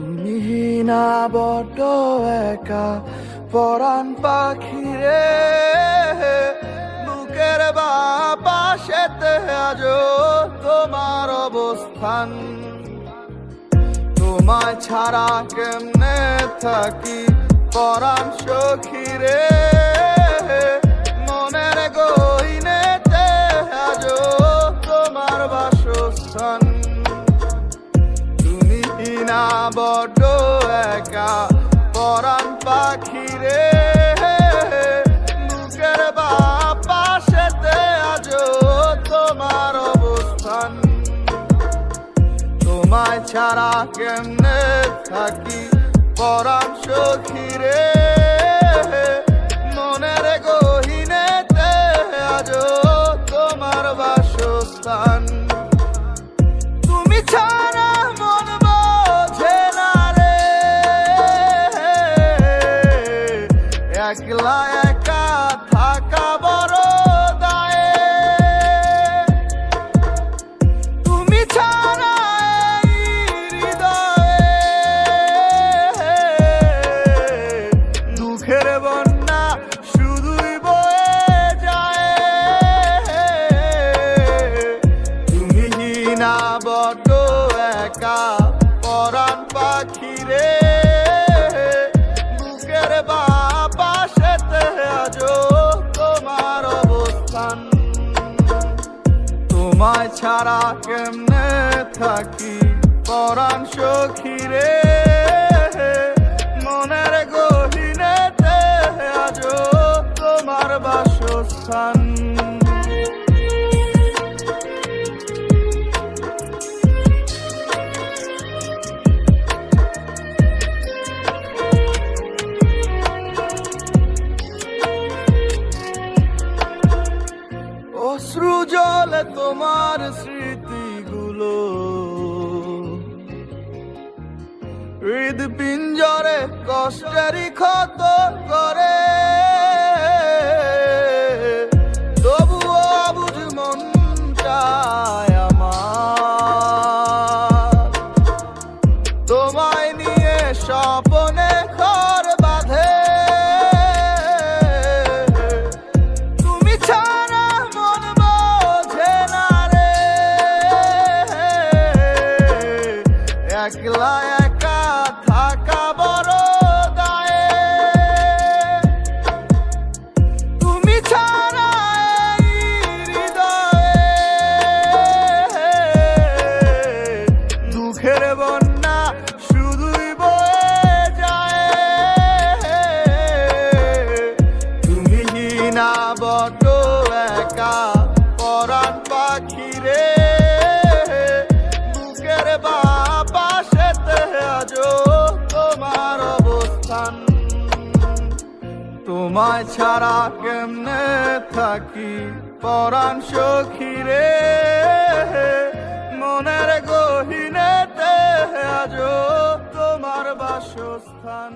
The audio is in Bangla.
তুমি না বড্ড একা পরাণ পাখি রে, বুকের বাপাশেতে আজো তোমার অবস্থান। তোমায় ছাড়া কেমনে থাকি পরাণ সখী রে, মনের গহীনেতে আজো তোমার বাসস্থান। তুমি না বড্ড একা পরাণ পাখি রে, বুকের বাপাশেতে আজো তোমার অবস্থান। তোমায় ছাড়া কেমনে থাকি পরাণ সখী রে, মনের গহীনেতে আজো তোমার বাসস্থান। তুমি ছাড়া মন বোঝে না রে, একলা একা থাকা বড় দায়ে। তুমি ছাড়া এই হৃদয়ে দুঃখের বন্যা শুধুই বয়ে যায়। তুমি না বড্ড একা পরাণ পাখি রে, বুকের বাপাশেতে আজো তোমার অবস্থান। তোমায় ছাড়া কেমনে থাকি পরাণ সখী রে, মনের গহীনেতে আজো তোমার বাসস্থান। অশ্রু জলে তোমার স্মৃতিগুলো হৃদপিঞ্জরে কষ্টেরই ক্ষত করে, তবুও অবুঝ মন চায় আমার তোমায় নিয়ে স্বপ্নে ঘর বাঁধে। তুমি ছাড়া মন বোঝে না রে, একলা একা থাকা বড় দায়ে। তুমি ছাড়া এই হৃদয়ে দুঃখের বন্যা শুধুই বয়ে যায়। তুমি না বড্ড একা পরাণ পাখি রে, বুকের বাপাশেতে আজো তোমার অবস্থান। তোমায় ছাড়া কেমনে থাকি পরাণ সখী রে, মনের গহীনেতে আজো তোমার বাসস্থান।